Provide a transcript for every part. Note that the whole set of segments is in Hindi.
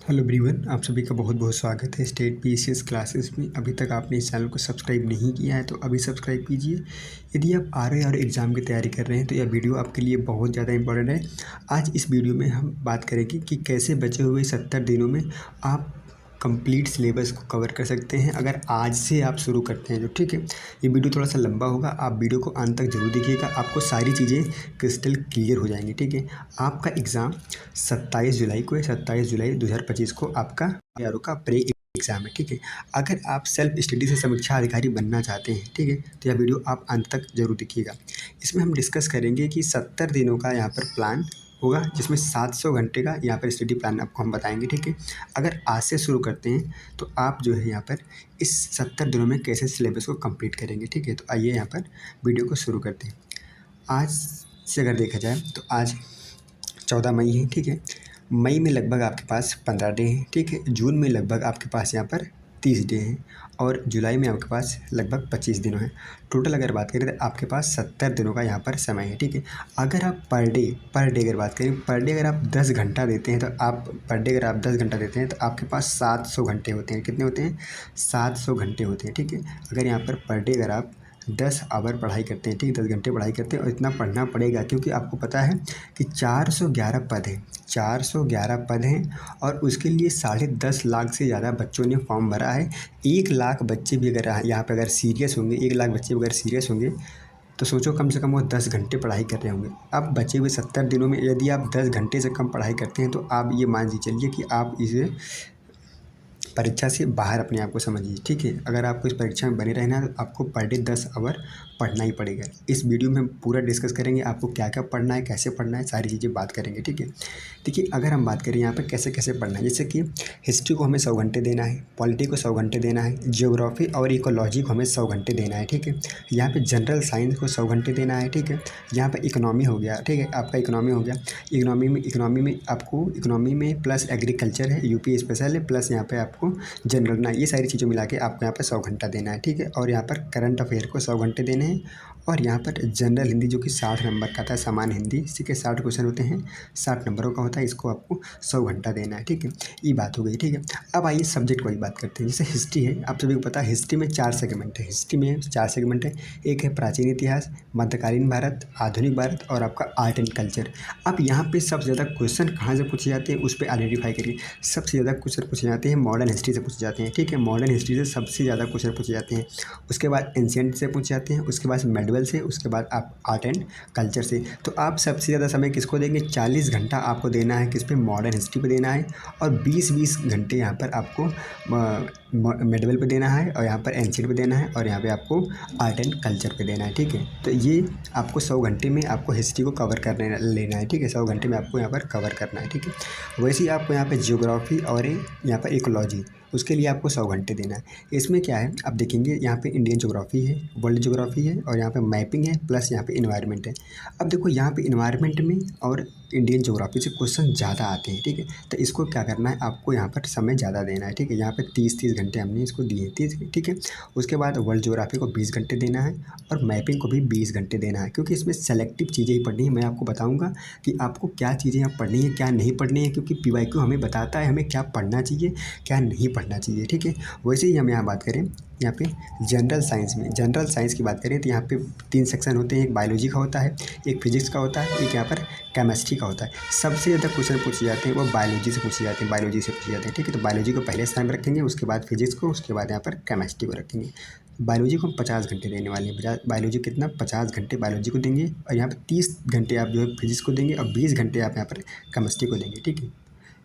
हेलो एवरीवन, आप सभी का बहुत बहुत स्वागत है स्टेट पीसीएस क्लासेस में। अभी तक आपने इस चैनल को सब्सक्राइब नहीं किया है तो अभी सब्सक्राइब कीजिए। यदि आप आर एग्ज़ाम की तैयारी कर रहे हैं तो यह वीडियो आपके लिए बहुत ज़्यादा इंपॉर्टेंट है। आज इस वीडियो में हम बात करेंगे कि कैसे बचे हुए 70 दिनों में आप कंप्लीट सिलेबस को कवर कर सकते हैं अगर आज से आप शुरू करते हैं तो। ठीक है, ये वीडियो थोड़ा सा लंबा होगा, आप वीडियो को अंत तक जरूर देखिएगा, आपको सारी चीज़ें क्रिस्टल क्लियर हो जाएंगी। ठीक है, आपका एग्ज़ाम 27 जुलाई को है, 27 जुलाई 2025 को आपका आर का प्री एग्ज़ाम है। ठीक है, अगर आप सेल्फ स्टडी से समीक्षा अधिकारी बनना चाहते हैं, ठीक है, तो यह वीडियो आप अंत तक जरूर देखिएगा। इसमें हम डिस्कस करेंगे कि 70 दिनों का यहाँ पर प्लान होगा, जिसमें 700 घंटे का यहाँ पर स्टडी प्लान आपको हम बताएंगे। ठीक है, अगर आज से शुरू करते हैं तो आप जो है यहाँ पर इस 70 दिनों में कैसे सिलेबस को कंप्लीट करेंगे। ठीक है, तो आइए यहाँ पर वीडियो को शुरू करते हैं। आज से अगर देखा जाए तो आज 14 मई है। ठीक है, मई में लगभग आपके पास 15 डे हैं। ठीक है, जून में लगभग आपके पास यहाँ पर 30 डे हैं और जुलाई में आपके पास लगभग 25 दिनों हैं। टोटल अगर बात करें तो आपके पास 70 दिनों का यहाँ पर समय है। ठीक है, अगर आप पर डे अगर बात करें, पर डे अगर आप 10 घंटा देते हैं तो आपके पास 700 घंटे होते हैं। कितने होते हैं? 700 घंटे होते हैं। ठीक है, अगर यहाँ पर डे अगर आप 10 आवर पढ़ाई करते हैं, ठीक, 10 घंटे पढ़ाई करते हैं, और इतना पढ़ना पड़ेगा क्योंकि आपको पता है कि 411 पद हैं, 411 पद हैं और उसके लिए 10.5 लाख से ज़्यादा बच्चों ने फॉर्म भरा है। 1 लाख बच्चे भी अगर यहाँ पे अगर सीरियस होंगे, 1 लाख बच्चे अगर सीरियस होंगे तो सोचो कम से कम वो 10 घंटे पढ़ाई कर रहे होंगे। अब बचे हुए 70 दिनों में यदि आप 10 घंटे से कम पढ़ाई करते हैं तो आप ये मान के चलिए कि आप इसे परीक्षा से बाहर अपने आप को समझिए। ठीक है, अगर आपको इस परीक्षा में बने रहना है तो आपको पर डे 10 आवर पढ़ना ही पड़ेगा। इस वीडियो में हम पूरा डिस्कस करेंगे आपको क्या क्या पढ़ना है, कैसे पढ़ना है, सारी चीज़ें बात करेंगे। ठीक है, देखिए अगर हम बात करें यहाँ पे कैसे कैसे पढ़ना है, जैसे कि हिस्ट्री को हमें 100 घंटे देना है, पॉलिटी को 100 घंटे देना है, ज्योग्राफी और इकोलॉजी को हमें 100 घंटे देना है। ठीक है, यहाँ पे जनरल साइंस को 100 घंटे देना है। ठीक है, यहाँ पे इकोनॉमी हो गया। ठीक है, आपका इकोनॉमी हो गया। इकोनॉमी में प्लस एग्रीकल्चर है, यूपी स्पेशल है, प्लस यहाँ पे आपको जनरल ना, ये सारी चीज़ें मिला के आपको यहाँ पर 100 घंटा देना है। ठीक है, और यहाँ पर करंट अफेयर को 100 घंटे देने हैं और यहाँ पर जनरल हिंदी जो कि 60 नंबर का था, सामान्य हिंदी, इसी के 60 क्वेश्चन होते हैं, 60 नंबरों का होता है, इसको आपको 100 घंटा देना है। ठीक है, ये बात हो गई। ठीक है, अब आइए सब्जेक्ट वाइज बात करते हैं। जैसे हिस्ट्री है, आप सभी को पता है हिस्ट्री में 4 सेगमेंट है। एक है प्राचीन इतिहास, मध्यकालीन भारत, आधुनिक भारत और आपका आर्ट एंड कल्चर। अब यहाँ पे सबसे ज़्यादा क्वेश्चन कहाँ से पूछे जाते हैं उस पर आइडेंटिफाई करिए। सबसे ज़्यादा क्वेश्चन पूछे जाते हैं मॉडर्न हिस्ट्री से पूछे जाते हैं। ठीक है, मॉडर्न हिस्ट्री से सबसे ज़्यादा क्वेश्चन पूछे जाते हैं। उसके बाद एंशिएंट से पूछे जाते हैं, उसके बाद मेडिवल से, उसके बाद आप आर्ट एंड कल्चर से। तो आप सबसे ज़्यादा समय किसको देंगे? 40 घंटा आपको देना है किस पे? मॉडर्न हिस्ट्री पे देना है और 20-20 घंटे यहाँ पर आपको मेडिवल पे देना है और यहाँ पर एंशिएंट पे देना है और यहाँ पे आपको आर्ट एंड कल्चर पे देना है। ठीक है, तो ये आपको 100 घंटे में आपको हिस्ट्री को कवर करने लेना है। ठीक है, 100 घंटे में आपको यहाँ पर कवर करना है। ठीक है, वैसे ही आपको यहाँ पे ज्योग्राफी और यहाँ पर इकोलॉजी, उसके लिए आपको 100 घंटे देना है। इसमें क्या है आप देखेंगे, यहाँ पे इंडियन ज्योग्राफी है, वर्ल्ड ज्योग्राफी है और यहाँ पे मैपिंग है, प्लस यहाँ पे इन्वायरमेंट है। अब देखो यहाँ पे इन्वायरमेंट में और इंडियन ज्योग्राफी से क्वेश्चन ज़्यादा आते हैं। ठीक है, तो इसको क्या करना है, आपको यहाँ पर समय ज़्यादा देना है। ठीक है, यहाँ पे 30-30 घंटे हमने इसको दिए 30। ठीक है, उसके बाद वर्ल्ड ज्योग्राफी को 20 घंटे देना है और मैपिंग को भी 20 घंटे देना है, क्योंकि इसमें सेलेक्टिव चीज़ें ही पढ़नी है। मैं आपको बताऊँगा कि आपको क्या चीज़ें यहाँ पढ़नी है, क्या नहीं पढ़नी है, क्योंकि पीवाईक्यू हमें बताता है हमें क्या पढ़ना चाहिए, क्या नहीं पढ़ना चाहिए। ठीक है, वैसे ही हम यहाँ बात करें, यहाँ पे जनरल साइंस की बात करें तो यहाँ पे 3 सेक्शन होते हैं। एक बायोलॉजी का होता है, एक फिजिक्स का होता है, एक यहाँ पर केमिस्ट्री का होता है। सबसे ज़्यादा क्वेश्चन पूछे जाते हैं वो बायोलॉजी से पूछे जाते हैं। ठीक है, तो बायोलॉजी को पहले स्थान पर रखेंगे, उसके बाद फिजिक्स को, उसके बाद यहाँ पर केमिस्ट्री को रखेंगे। बायोलॉजी को हम 50 घंटे देने वाले हैं। बायोलॉजी कितना? 50 घंटे बायोलॉजी को देंगे और यहाँ पर 30 घंटे आप जो है फिजिक्स को देंगे और 20 घंटे आप यहाँ पर केमिस्ट्री को देंगे। ठीक है,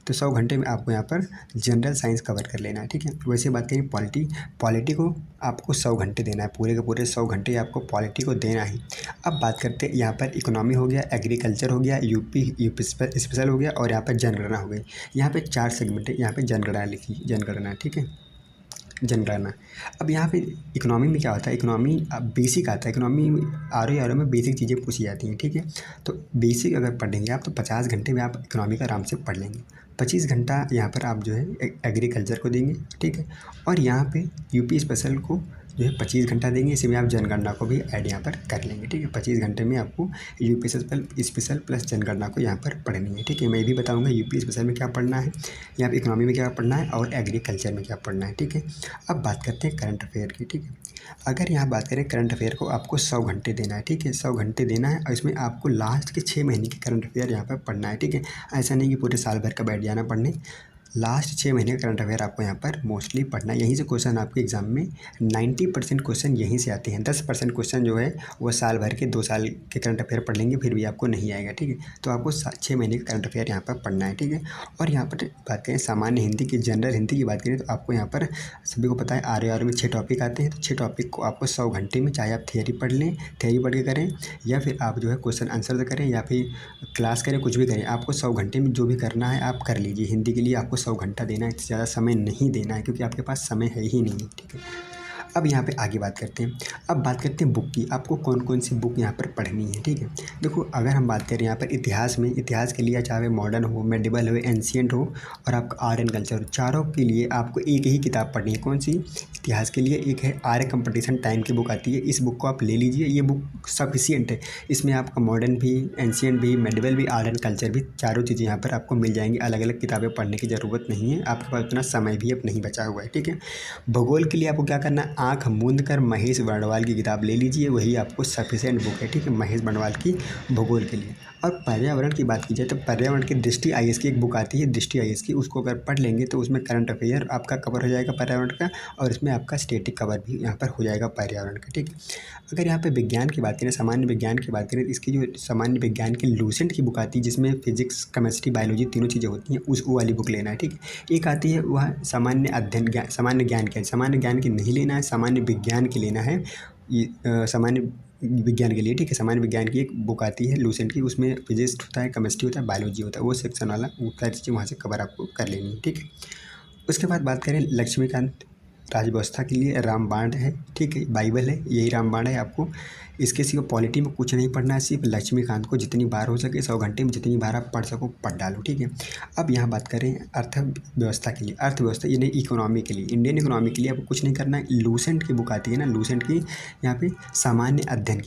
तो 100 घंटे में आपको यहाँ पर जनरल साइंस कवर कर लेना है। ठीक है, वैसे बात करें पॉलिटी को आपको 100 घंटे देना है, पूरे के पूरे 100 घंटे आपको पॉलिटी को देना है। अब बात करते हैं यहाँ पर इकोनॉमी हो गया, एग्रीकल्चर हो गया, यूपी स्पेशल हो गया और यहाँ पर जनगणना हो गई। यहाँ पे 4 सेगमेंट है, यहाँ पे जनगणना लिखी, जनगणना। ठीक है, जनगणना। अब यहाँ पे इकोनॉमी में क्या होता है, इकोनॉमी बेसिक आता है। इकोनॉमी आर में बेसिक चीज़ें पूछी जाती हैं। ठीक है, तो बेसिक अगर पढ़ेंगे आप तो 50 घंटे में आप इकोनॉमी का आराम से पढ़ लेंगे। 25 घंटा यहाँ पर आप जो है एग्रीकल्चर को देंगे। ठीक है, और यहाँ पे यूपी स्पेशल को जो है 25 घंटा देंगे। इसी में आप जनगणना को भी ऐड यहाँ पर कर लेंगे, ठीक है। 25 घंटे में आपको यूपी स्पेशल प्लस जनगणना को यहाँ पर पढ़नी है, ठीक है। मैं भी बताऊँगा यूपी स्पेशल में क्या पढ़ना है, यहाँ पर इकोनॉमी में क्या पढ़ना है और एग्रीकल्चर में क्या पढ़ना है, ठीक है। अब बात करते हैं करंट अफेयर की, ठीक है। अगर यहाँ बात करें करंट अफेयर को आपको 100 घंटे देना है, ठीक है। 100 घंटे देना है और इसमें आपको लास्ट के 6 महीने की करंट अफेयर यहाँ पर पढ़ना है, ठीक है। ऐसा नहीं कि पूरे साल भर का बैठ जाना पढ़ने, लास्ट 6 महीने का करंट अफेयर आपको यहाँ पर मोस्टली पढ़ना है। यहीं से क्वेश्चन आपके एग्जाम में 90% क्वेश्चन यहीं से आते हैं। 10% क्वेश्चन जो है वो साल भर के 2 साल के करंट अफेयर पढ़ लेंगे फिर भी आपको नहीं आएगा, ठीक है। तो आपको 6 महीने का करंट अफेयर यहाँ पर पढ़ना है, ठीक है। और यहाँ पर बात करें सामान्य हिंदी की, जनरल हिंदी की बात करें तो आपको यहाँ पर सभी को पता है आर में 6 टॉपिक आते हैं। तो 6 टॉपिक को आपको 100 घंटे में, चाहे आप थियरी पढ़ लें, थियरी पढ़ के करें, या फिर आप जो है क्वेश्चन आंसर करें, या फिर क्लास करें, कुछ भी करें, आपको 100 घंटे में जो भी करना है आप कर लीजिए। हिंदी के लिए आपको 100 घंटा देना है, इससे ज़्यादा समय नहीं देना है क्योंकि आपके पास समय है ही नहीं, ठीक है। अब यहाँ पे आगे बात करते हैं। अब बात करते हैं बुक की, आपको कौन कौन सी बुक यहाँ पर पढ़नी है, ठीक है। देखो अगर हम बात करें यहाँ पर इतिहास में, इतिहास के लिए चाहे मॉडर्न हो, मेडिवल हो, एंशियंट हो और आपका आर्ट एंड कल्चर हो, चारों के लिए आपको एक ही किताब पढ़नी है। कौन सी? इतिहास के लिए एक है आर्य कंपटीशन टाइम की बुक आती है, इस बुक को आप ले लीजिए। ये बुक सफिशियंट है, इसमें आपका मॉडर्न भी, एंशियंट भी, मेडिवल भी, आर्ट एंड कल्चर भी, चारों चीज़ें यहाँ पर आपको मिल जाएंगी। अलग अलग किताबें पढ़ने की ज़रूरत नहीं है, आपके पास उतना समय भी अब नहीं बचा हुआ है, ठीक है। भूगोल के लिए आपको क्या करना है, आँख मूंद कर महेश बर्णवाल की किताब ले लीजिए, वही आपको सफिशिएंट बुक है, ठीक है, महेश बर्णवाल की भूगोल के लिए। और पर्यावरण की बात की जाए तो पर्यावरण की दृष्टि आईएएस की एक बुक आती है, दृष्टि आईएएस की, उसको अगर पढ़ लेंगे तो उसमें करंट अफेयर आपका कवर हो जाएगा पर्यावरण का, और इसमें आपका स्टैटिक कवर भी यहाँ पर हो जाएगा पर्यावरण का, ठीक है। अगर यहाँ पे विज्ञान की बात करें, सामान्य विज्ञान की बात करें, तो इसकी जो सामान्य विज्ञान की लूसेंट की बुक आती है जिसमें फिजिक्स, केमिस्ट्री, बायोलॉजी तीनों चीज़ें होती हैं, वो वाली बुक लेना है, ठीक है। एक आती है वह सामान्य अध्ययन ज्ञान, सामान्य ज्ञान की, सामान्य ज्ञान की नहीं लेना है, सामान्य विज्ञान की लेना है, सामान्य विज्ञान के लिए, ठीक है। सामान्य विज्ञान की एक बुक आती है लूसेंट की, उसमें फिजिक्स होता है, केमिस्ट्री होता है, बायोलॉजी होता है, वो सेक्शन वाला वो सारी चीज़ें वहाँ से कवर आपको कर लेनी है, ठीक है। उसके बाद बात करें लक्ष्मीकांत राजव्यवस्था के लिए, रामबाण है, ठीक है, बाइबल है, यही रामबाण है आपको। इसके सिवा पॉलिटी में कुछ नहीं पढ़ना है, सिर्फ लक्ष्मीकांत को जितनी बार हो सके 100 घंटे में जितनी बार आप पढ़ सको पढ़ डालो, ठीक है। अब यहाँ बात करें अर्थव्यवस्था के लिए, अर्थव्यवस्था यानी इकोनॉमी के लिए, इंडियन इकोनॉमी के लिए आपको कुछ नहीं करना है। लूसेंट की बुक आती है ना, लूसेंट की यहाँ पे सामान्य अध्ययन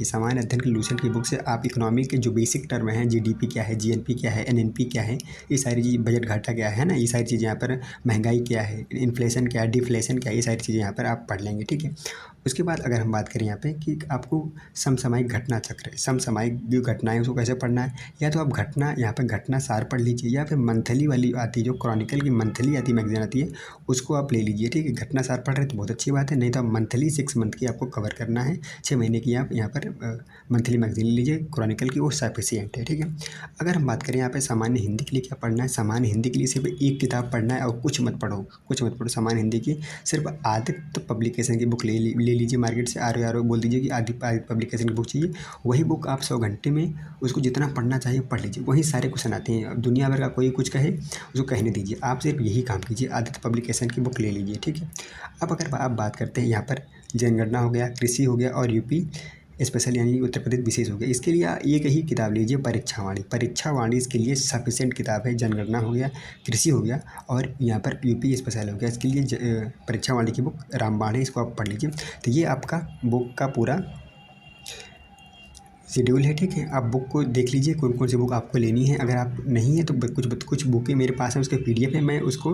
की लूसेंट की बुक से आप इकोनॉमी के जो बेसिक टर्म हैं, जीडीपी क्या है, जीएनपी क्या है, एनएनपी क्या है, ये सारी चीज़, बजट घाटा क्या है ना, ये सारी चीज़ें यहाँ पर, महंगाई क्या है, इन्फ्लेशन क्या है, डिफ्लेशन क्या है, ये सारी चीज़ें यहाँ पर आप पढ़ लेंगे, ठीक है। उसके बाद अगर हम बात करें यहाँ पे कि आपको समसामयिक घटना चक्र, समसामयिक जो घटनाएं उसको कैसे पढ़ना है, या तो आप घटना यहाँ पे घटना सार पढ़ लीजिए, या फिर मंथली वाली आती है जो क्रॉनिकल की मंथली आती है, मैगजीन आती है, उसको आप ले लीजिए, ठीक है। घटना सार पढ़ रहे तो बहुत अच्छी बात है, नहीं तो आप मंथली 6 मंथ की आपको कवर करना है, 6 महीने की आप यहाँ पर मंथली मैगजीन लीजिए क्रॉनिकल की, वो सफिशिएंट है, ठीक है। अगर हम बात करें यहाँ पे सामान्य हिंदी के लिए क्या पढ़ना है, सामान्य हिंदी के लिए सिर्फ एक किताब पढ़ना है और कुछ मत पढ़ो, कुछ मत पढ़ो। सामान्य हिंदी की सिर्फ आदित्य पब्लिकेशन की बुक ले लीजिए मार्केट से, आर बोल दीजिए कि आदित्य पब्लिकेशन की बुक चाहिए, वही बुक आप 100 घंटे में उसको जितना पढ़ना चाहिए पढ़ लीजिए, वही सारे क्वेश्चन आते हैं। अब दुनिया भर का कोई कुछ कहे उसको कहने दीजिए, आप सिर्फ यही काम कीजिए, आदित्य पब्लिकेशन की बुक ले लीजिए, ठीक है। अब अगर आप बात करते हैं यहाँ पर जनगणना हो गया, कृषि हो गया और यूपी स्पेशल यानी उत्तर प्रदेश विशेष हो गया, इसके लिए एक ही किताब लीजिए, परीक्षावाणी। परीक्षावाणी इसके लिए सफिशिएंट किताब है। जनगणना हो गया, कृषि हो गया और यहाँ पर यूपी स्पेशल हो गया, इसके लिए परीक्षावाणी की बुक रामबाण है, इसको आप पढ़ लीजिए। तो ये आपका बुक का पूरा शेड्यूल है, ठीक है। आप बुक को देख लीजिए कौन कौन सी बुक आपको लेनी है। अगर आप नहीं है तो कुछ बुकें मेरे पास है, उसके पीडीएफ है, मैं उसको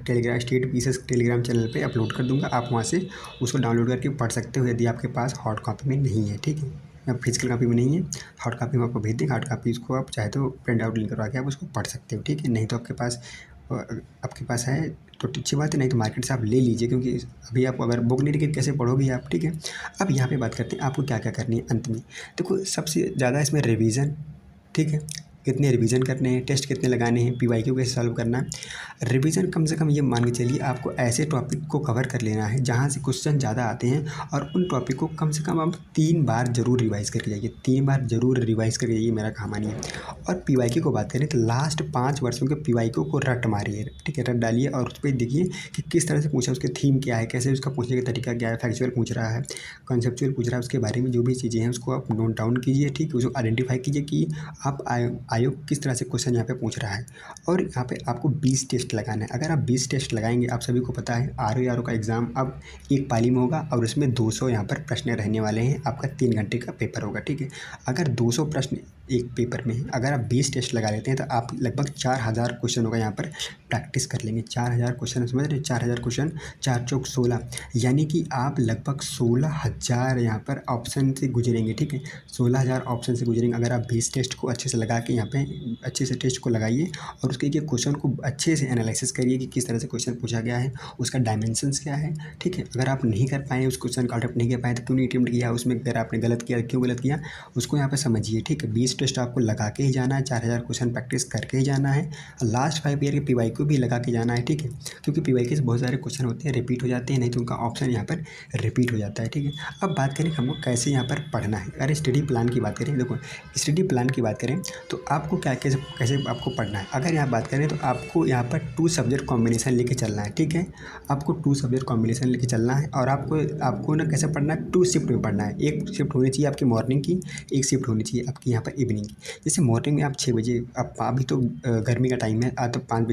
Telegram state pieces Telegram channel पे अपलोड कर दूंगा, आप वहाँ से उसको डाउनलोड करके पढ़ सकते हो यदि आपके पास हार्ड कॉपी में नहीं है, ठीक है, या फिजिकल कॉपी में नहीं है। हार्ड कॉपी में आपको भेज देंगे, हार्ड कॉपी उसको आप चाहे तो प्रिंट आउट लिंक करवा के आप उसको पढ़ सकते हो, ठीक है। नहीं तो आपके पास है तो अच्छी बात है, नहीं तो मार्केट से आप ले लीजिए, क्योंकि अभी आप अगर बुक नहीं लेके कैसे पढ़ोगे आप, ठीक है। अब यहाँ पे बात करते हैं आपको क्या क्या करनी है अंत में। देखो सबसे ज़्यादा इसमें रिवीजन, ठीक है, कितने रिवीजन करने हैं, टेस्ट कितने लगाने हैं, पीवाईक्यू कैसे सॉल्व करना है। रिवीजन कम से कम ये मान के चलिए आपको ऐसे टॉपिक को कवर कर लेना है जहाँ से क्वेश्चन ज़्यादा आते हैं, और उन टॉपिक को कम से कम आप 3 बार जरूर रिवाइज़ करके जाइए, 3 बार जरूर रिवाइज़ करके जाइए, मेरा कहा मानिए। और पीवाईक्यू को बात करें तो लास्ट 5 वर्षों के पीवाईक्यू को रट मारिए, ठीक है, रट डालिए और उस पर देखिए कि किस तरह से पूछा, उसके थीम क्या है, कैसे उसका पूछने का तरीका क्या है, फैक्चुअल पूछ रहा है, कॉन्सेप्चुअल पूछ रहा है, उसके बारे में जो भी चीज़ें हैं उसको आप नोट डाउन कीजिए, ठीक है, उसको आइडेंटिफाई कीजिए कि आप आयोग किस तरह से क्वेश्चन यहाँ पे पूछ रहा है। और यहाँ पे आपको 20 टेस्ट लगाना है। अगर आप 20 टेस्ट लगाएंगे, आप सभी को पता है आर का एग्ज़ाम अब एक पाली में होगा और उसमें 200 यहाँ पर प्रश्न रहने वाले हैं। आपका 3 घंटे का पेपर होगा, ठीक है। अगर 200 प्रश्न एक पेपर में है, अगर आप 20 टेस्ट लगा लेते हैं तो आप लगभग 4000 क्वेश्चनों का यहाँ पर प्रैक्टिस कर लेंगे। 4000 क्वेश्चन, समझ रहे हैं, 4000 क्वेश्चन, 4 चौक 16, यानी कि आप लगभग 16000 यहाँ पर ऑप्शन से गुजरेंगे, ठीक है। 16000 ऑप्शन से गुजरेंगे अगर आप 20 टेस्ट को अच्छे से लगा के यहाँ पे अच्छे से टेस्ट को लगाइए और उसके एक क्वेश्चन को अच्छे से एनालिसिस करिए कि किस तरह से क्वेश्चन पूछा गया है, उसका डायमेंशंस क्या है, ठीक है। अगर आप नहीं कर पाए, उस क्वेश्चन का अटेम्प्ट नहीं कर पाए तो क्यों नहीं अटेम्प्ट किया, उसमें अगर आपने गलत किया क्यों गलत किया, उसको यहाँ पे समझिए, ठीक है। 20 टेस्ट आपको लगा के ही जाना है, 4000 क्वेश्चन प्रैक्टिस करके ही जाना है। लास्ट 5 ईयर के पीवाईक्यू भी लगा के जाना है, ठीक है, क्योंकि पीवाईक्यू से बहुत सारे क्वेश्चन होते हैं रिपीट हो जाते हैं, नहीं तो उनका ऑप्शन यहाँ पर रिपीट हो जाता है, ठीक है। अब बात करें हमको कैसे यहाँ पर पढ़ना है। अगर स्टडी प्लान की बात करें, देखो स्टडी प्लान की बात करें तो आपको क्या कैसे कैसे आपको पढ़ना है। अगर यहाँ बात करें तो आपको यहाँ पर 2 सब्जेक्ट कॉम्बिनेशन लेके चलना है, ठीक है। आपको 2 सब्जेक्ट कॉम्बिनेशन लेके चलना है और आपको ना कैसे पढ़ना है, 2 शिफ्ट में पढ़ना है। एक शिफ्ट होनी चाहिए आपकी मॉर्निंग की, एक शिफ्ट होनी चाहिए आपकी यहाँ पर इवनिंग की। जैसे मॉर्निंग में आप 6 बजे, आप अभी तो गर्मी का टाइम है, तो 5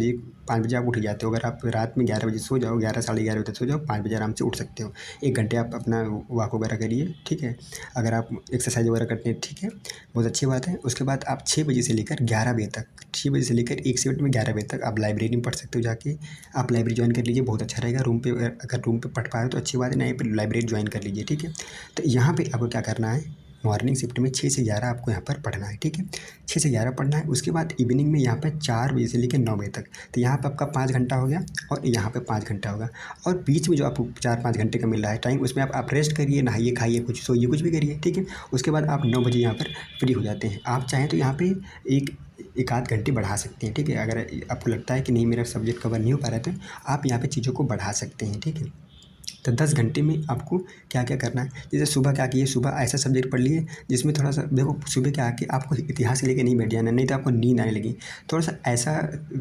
बजे आप उठ जाते हो। अगर आप रात में 11 बजे सो जाओ, 11 साढ़े 11 बजे सो जाओ, 5 बजे आराम से उठ सकते हो। 1 घंटे आप अपना वॉक वगैरह करिए, ठीक है। अगर आप एक्सरसाइज वगैरह करते हैं, ठीक है, बहुत अच्छी बात है। उसके बाद आप 6 बजे से लेकर 11 बजे तक, 6 बजे से लेकर एक शिफ्ट में 11 बजे तक आप लाइब्रेरी में पढ़ सकते हो। जाके आप लाइब्रेरी ज्वाइन कर लीजिए, बहुत अच्छा रहेगा। रूम पे अगर रूम पे पढ़ पा रहे हो तो अच्छी बात है, नहीं पर लाइब्रेरी ज्वाइन कर लीजिए, ठीक है। तो यहाँ पे आपको क्या करना है, मॉर्निंग शिफ्ट में 6 से 11 आपको यहाँ पर पढ़ना है, ठीक है। 6 से 11 पढ़ना है। उसके बाद इवनिंग में यहाँ पर 4 बजे से लेकर 9 बजे तक, तो यहाँ पर आपका 5 घंटा हो गया और यहाँ पे 5 घंटा होगा। और बीच में जो आपको 4-5 घंटे का मिल रहा है टाइम, उसमें आप रेस्ट करिए, नहाइए, खाइए, कुछ सोइए, कुछ भी करिए, ठीक है। उसके बाद आप 9 बजे यहाँ पर फ्री हो जाते हैं। आप चाहें तो यहाँ पे एक आध घंटे बढ़ा सकते हैं, ठीक है। अगर आपको लगता है कि नहीं मेरा सब्जेक्ट कवर नहीं हो पा रहा है तो आप यहाँ पे चीज़ों को बढ़ा सकते हैं, ठीक है। तो 10 घंटे में आपको क्या क्या करना है, जैसे सुबह क्या किए, सुबह ऐसा सब्जेक्ट पढ़ लिए जिसमें थोड़ा सा, देखो सुबह क्या आके आपको इतिहास लेके नहीं बैठ जाना, नहीं तो आपको नींद आने लगी। थोड़ा सा ऐसा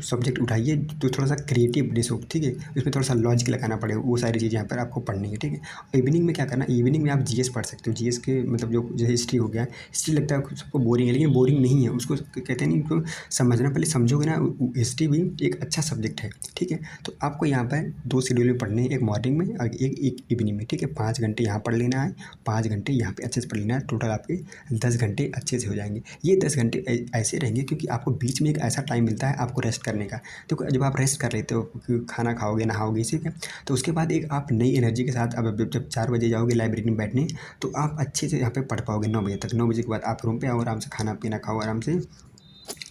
सब्जेक्ट उठाइए जो थोड़ा सा क्रिएटिव डिश हो, ठीक है, उसमें थोड़ा सा लॉजिक लगाना पड़ेगा, वो सारी चीज़ें यहाँ पर आपको पढ़नी है, ठीक है। इवनिंग में क्या करना, इवनिंग में आप जीएस पढ़ सकते हो। जीएस के मतलब जो जैसे हिस्ट्री हो गया, हिस्ट्री लगता है सबको बोरिंग है, लेकिन बोरिंग नहीं है, उसको कहते नहीं, उनको समझना, पहले समझोगे ना। हिस्ट्री भी एक अच्छा सब्जेक्ट है, ठीक है। तो आपको यहाँ पर 2 शेड्यूल में पढ़ने हैं, एक मॉर्निंग में और एक इवनिंग में, ठीक है। 5 घंटे यहाँ पढ़ लेना है, 5 घंटे यहाँ पे अच्छे से पढ़ लेना है। टोटल आपके 10 घंटे अच्छे से हो जाएंगे। ये 10 घंटे ऐसे रहेंगे क्योंकि आपको बीच में एक ऐसा टाइम मिलता है आपको रेस्ट करने का। तो जब आप रेस्ट कर लेते हो, खाना खाओगे, नहाओगे, ठीक है, तो उसके बाद एक आप नई एनर्जी के साथ अब जब 4 बजे जाओगे लाइब्रेरी में बैठने, तो आप अच्छे से यहाँ पे पढ़ पाओगे 9 बजे तक। 9 बजे के बाद आप रूम पे आओ, आराम से खाना पीना खाओ, आराम से।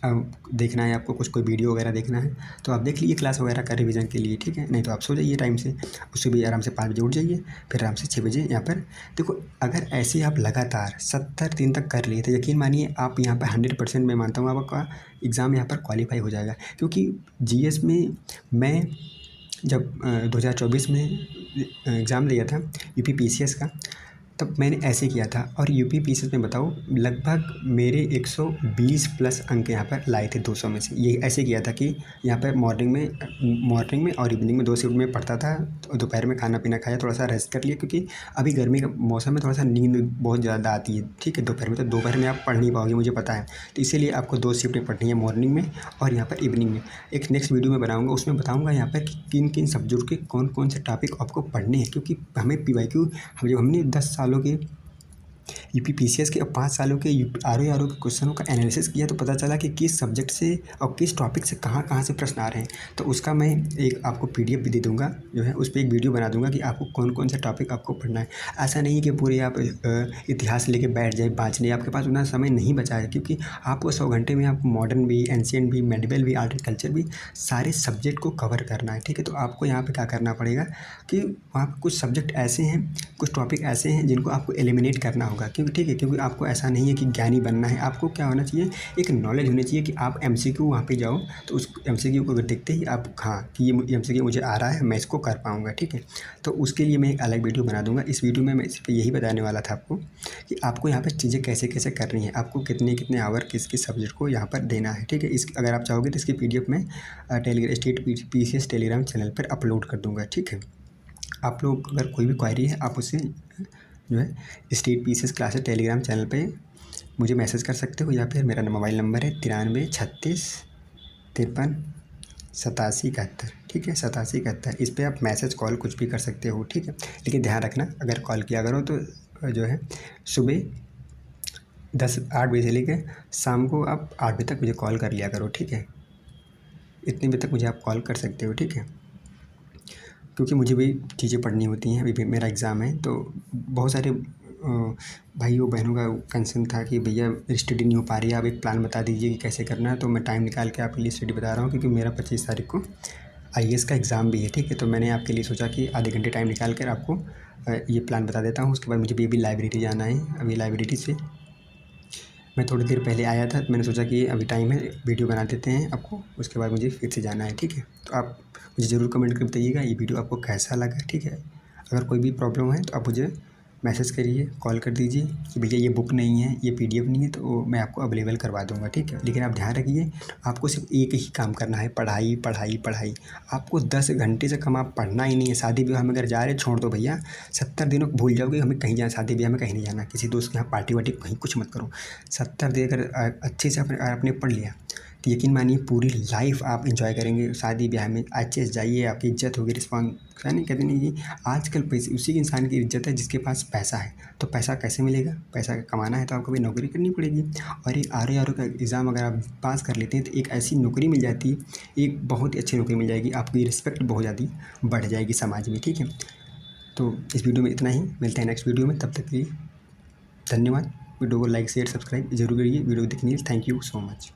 अब देखना है आपको कुछ कोई वीडियो वगैरह देखना है तो आप देख लीजिए क्लास वगैरह का रिवीजन के लिए, ठीक है। नहीं तो आप सो जाइए टाइम से, उससे भी आराम से 5 बजे उठ जाइए, फिर आराम से 6 बजे यहाँ पर। देखो अगर ऐसे आप लगातार 70 दिन तक कर लिए तो यकीन मानिए आप यहाँ पर 100% मैं मानता हूँ आपका एग्ज़ाम यहाँ पर क्वालिफाई हो जाएगा। क्योंकि जीएस में मैं जब 2024 में एग्ज़ाम दिया था यूपी पीसीएस का, तब मैंने ऐसे किया था। और यूपी पीसीएस में बताऊँ लगभग मेरे 120 प्लस अंक यहाँ पर लाए थे 200 में से। ये ऐसे किया था कि यहाँ पर मॉर्निंग में और इवनिंग में 2 शिफ्ट में पढ़ता था। तो दोपहर में खाना पीना खाया, थोड़ा सा रेस्ट कर लिया, क्योंकि अभी गर्मी का मौसम में थोड़ा सा नींद बहुत ज़्यादा आती है, ठीक है, दोपहर में। तो दोपहर में आप पढ़ नहीं पाओगे, मुझे पता है। तो इसीलिए आपको 2 शिफ्टें पढ़नी है, मॉर्निंग में और यहाँ पर इवनिंग में। एक नेक्स्ट वीडियो में बनाऊँगा, उसमें बताऊँगा यहाँ पर कि किन किन सब्जेक्ट के कौन कौन से टॉपिक आपको पढ़ने हैं। क्योंकि हमें पीवाईक्यू जब हमने 10 सालों के यूपी पीसीएस के और 5 सालों के आरओ के क्वेश्चनों का एनालिसिस किया तो पता चला कि किस सब्जेक्ट से और किस टॉपिक से कहाँ कहाँ से प्रश्न आ रहे हैं। तो उसका मैं एक आपको पीडीएफ भी दे दूँगा, जो है उस पर एक वीडियो बना दूँगा कि आपको कौन कौन से टॉपिक आपको पढ़ना है। ऐसा नहीं है कि पूरे आप इतिहास लेके बैठ जाए बाँचने, आपके पास उतना समय नहीं बचा है। क्योंकि आपको 100 घंटे में आप मॉडर्न भी, एंशिएंट भी, मेडिवल भी, आर्ट एंड कल्चर भी, सारे सब्जेक्ट को कवर करना है, ठीक है। तो आपको यहाँ पर क्या करना पड़ेगा कि वहाँ पर कुछ सब्जेक्ट ऐसे हैं, कुछ टॉपिक ऐसे हैं जिनको आपको एलिमिनेट करना होगा। क्योंकि ठीक है, क्योंकि आपको ऐसा नहीं है कि ज्ञानी बनना है, आपको क्या होना चाहिए, एक नॉलेज होनी चाहिए कि आप एमसीक्यू वहाँ पे जाओ तो उस एमसीक्यू को देखते ही आप, हाँ, कि ये एमसीक्यू मुझे आ रहा है, मैं इसको कर पाऊँगा, ठीक है। तो उसके लिए मैं एक अलग वीडियो बना दूँगा। इस वीडियो में मैं सिर्फ यही बताने वाला था आपको कि आपको यहाँ पर चीज़ें कैसे कैसे करनी है, आपको कितने कितने आवर किस किस सब्जेक्ट को यहाँ पर देना है, ठीक है। इस अगर आप चाहोगे तो इसकी पीडीएफ मैं स्टेट पीसीएस टेलीग्राम चैनल पर अपलोड कर दूँगा, ठीक है। आप लोग अगर कोई भी क्वेरी है आप उससे जो है state PCS classes Telegram channel पे मुझे मैसेज कर सकते हो, या फिर मेरा मोबाइल नंबर है 93 36 53 87 71। ठीक है, 87 71। इस पर आप मैसेज कॉल कुछ भी कर सकते हो। ठीक है, लेकिन ध्यान रखना, अगर कॉल किया करो तो जो है सुबह 8 बजे से लेकर शाम को आप 8 बजे तक मुझे कॉल कर लिया करो। ठीक है, इतने बजे तक मुझे आप कॉल कर सकते हो। ठीक है, क्योंकि मुझे भी चीज़ें पढ़नी होती हैं, अभी भी मेरा एग्ज़ाम है, तो बहुत सारे भाइयों बहनों का कंसर्न था कि भैया स्टडी नहीं हो पा रही है, आप एक प्लान बता दीजिए कि कैसे करना है। तो मैं टाइम निकाल के आपके लिए स्टडी बता रहा हूँ, क्योंकि मेरा 25 तारीख को IAS का एग्ज़ाम भी है। ठीक है, तो मैंने आपके लिए सोचा कि आधे घंटे टाइम निकाल कर आपको ये प्लान बता देता हूँ। उसके बाद मुझे भी लाइब्रेरी जाना है, अभी लाइब्रेरी से मैं थोड़ी देर पहले आया था, तो मैंने सोचा कि अभी टाइम है, वीडियो बना देते हैं आपको, उसके बाद मुझे फिर से जाना है। ठीक है, तो आप मुझे ज़रूर कमेंट करके बताइएगा ये वीडियो आपको कैसा लगा। ठीक है, अगर कोई भी प्रॉब्लम है तो आप मुझे मैसेज करिए, कॉल कर दीजिए कि भैया ये बुक नहीं है, ये PDF नहीं है, तो मैं आपको अवेलेबल करवा दूँगा। ठीक है, लेकिन आप ध्यान रखिए, आपको सिर्फ एक ही काम करना है, पढ़ाई पढ़ाई पढ़ाई। आपको 10 घंटे से कम आप पढ़ना ही नहीं है। शादी ब्याह में अगर जा रहे छोड़ दो भैया, 70 दिनों को भूल जाओगे हमें कहीं जाना, शादी ब्याह में कहीं नहीं जाना, किसी दोस्त के यहाँ पार्टी वार्टी कहीं कुछ मत करो। 70 दिन अगर अच्छे से आपने पढ़ लिया तो यकीन मानिए पूरी लाइफ आप एंजॉय करेंगे। शादी ब्याह में अच्छे से जाइए, आपकी इज्जत होगी, रिस्पॉन्स है नहीं, कहते नहीं कि आजकल पैसे उसी इंसान की इज्जत है जिसके पास पैसा है। तो पैसा कैसे मिलेगा? पैसा कमाना है तो आपको भी नौकरी करनी पड़ेगी। और एक RARO का एग्ज़ाम अगर आप पास कर लेते हैं तो एक ऐसी नौकरी मिल जाती है, एक बहुत ही अच्छी नौकरी मिल जाएगी, आपकी रिस्पेक्ट बहुत ज़्यादा बढ़ जाएगी समाज में। ठीक है, तो इस वीडियो में इतना ही, मिलते हैं नेक्स्ट वीडियो में, तब तक के लिए धन्यवाद। वीडियो को लाइक शेयर सब्सक्राइब जरूर करिए। वीडियो देखने के लिए थैंक यू सो मच।